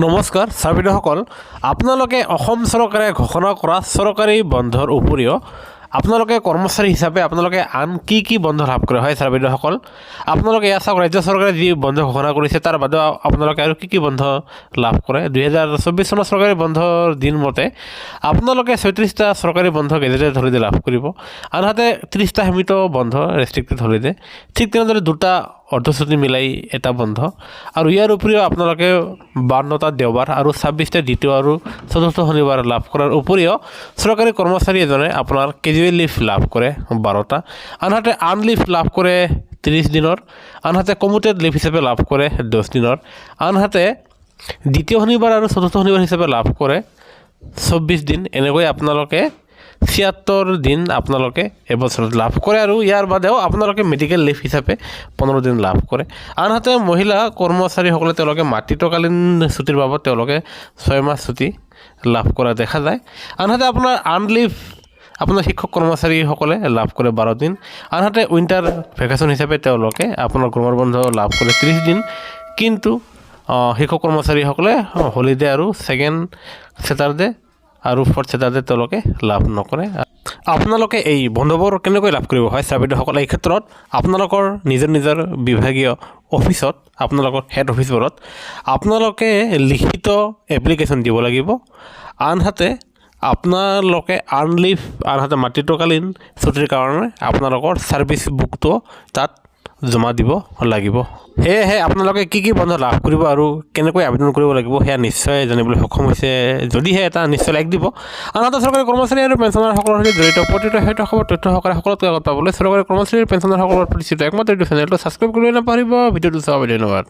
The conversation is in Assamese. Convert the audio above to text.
নমস্কাৰ ছাৰবিদসকল, আপোনালোকে অসম চৰকাৰে ঘোষণা কৰা চৰকাৰী বন্ধৰ উপৰিও আপোনালোকে কৰ্মচাৰী হিচাপে আপোনালোকে আন কি বন্ধ লাভ কৰে হয় ছাৰবিদসকল। আপোনালোকে এয়া চাওক, ৰাজ্য চৰকাৰে যি বন্ধ ঘোষণা কৰিছে তাৰ বাদেও আপোনালোকে আৰু কি বন্ধ লাভ কৰে। 2024 চনৰ চৰকাৰী বন্ধৰ দিন মতে আপোনালোকে 36টা চৰকাৰী বন্ধ গেজেটেড হলিডে লাভ কৰিব, আনহাতে 30টা সীমিত বন্ধ ৰেষ্ট্ৰিক্টেড হলিডে, ঠিক তেনেদৰে 2টা অৰ্ধছুটী মিলাই এটা বন্ধ, আৰু ইয়াৰ উপৰিও আপোনালোকে 52টা দেওবাৰ আৰু 26টা দ্বিতীয় আৰু চতুৰ্থ শনিবাৰ লাভ কৰাৰ উপৰিও চৰকাৰী কৰ্মচাৰী এজনে আপোনাৰ কেজুৱেল লিভ লাভ কৰে 12টা, আনহাতে আন লিভ লাভ কৰে 30 দিনৰ, আনহাতে কমিউটেড লিভ হিচাপে লাভ কৰে 10 দিনৰ, আনহাতে দ্বিতীয় শনিবাৰ আৰু চতুৰ্থ শনিবাৰ হিচাপে লাভ কৰে 24 দিন। এনেকৈ আপোনালোকে 76 দিন আপোনালোকে এবছৰত লাভ কৰে, আৰু ইয়াৰ বাদেও আপোনালোকে মেডিকেল লিভ হিচাপে 15 দিন লাভ কৰে। আনহাতে মহিলা কৰ্মচাৰীসকলে তেওঁলোকে মাতৃত্বকালীন ছুটিৰ বাবদ তেওঁলোকে 6 মাহ ছুটি লাভ কৰা দেখা যায়। আনহাতে আপোনাৰ আন লিভ আপোনাৰ শিক্ষক কৰ্মচাৰীসকলে লাভ কৰে 12 দিন, আনহাতে উইণ্টাৰ ভেকেশ্যন হিচাপে তেওঁলোকে আপোনাৰ গৰমৰ বন্ধ লাভ কৰে 30 দিন, কিন্তু শিক্ষক কৰ্মচাৰীসকলে হলিডে আৰু ছেকেণ্ড ছেটাৰডে আৰু ফৰ্থ ছেটাৰডে তেওঁলোকে লাভ নকৰে। আপোনালোকে এই বন্ধবোৰ কেনেকৈ লাভ কৰিব হয় ছাৰবিদসকলে, এই ক্ষেত্ৰত আপোনালোকৰ নিজৰ বিভাগীয় অফিচত, আপোনালোকৰ হেড অফিচবোৰত আপোনালোকে লিখিত এপ্লিকেশ্যন দিব লাগিব। আনহাতে আপোনালোকে আৰ্ণ লিভ, আনহাতে মাতৃত্বকালীন ছুটিৰ কাৰণে আপোনালোকৰ ছাৰ্ভিচ বুকটো তাত জমা দিব লাগিব। সেয়েহে আপোনালোকে কি বন্ধ লাভ কৰিব আৰু কেনেকৈ আবেদন কৰিব লাগিব সেয়া নিশ্চয় জানিবলৈ সক্ষম হৈছে যদিহে এটা নিশ্চয় লাইক দিব। আনহাতে চৰকাৰী কৰ্মচাৰী আৰু পেঞ্চনাৰসকলৰ সৈতে জড়িত প্ৰতিটো খবৰ তথ্য সহকাৰে সকলোতকৈ আগত পাবলৈ চৰকাৰী কৰ্মচাৰী আৰু পেঞ্চনাৰসকলৰ প্ৰতিষ্ঠিত একমাত্ৰ এইটো চেনেলটো ছাবস্ক্ৰাইব কৰিবলৈ নাপাহৰিব। ভিডিঅ'টো চাব, ধন্যবাদ।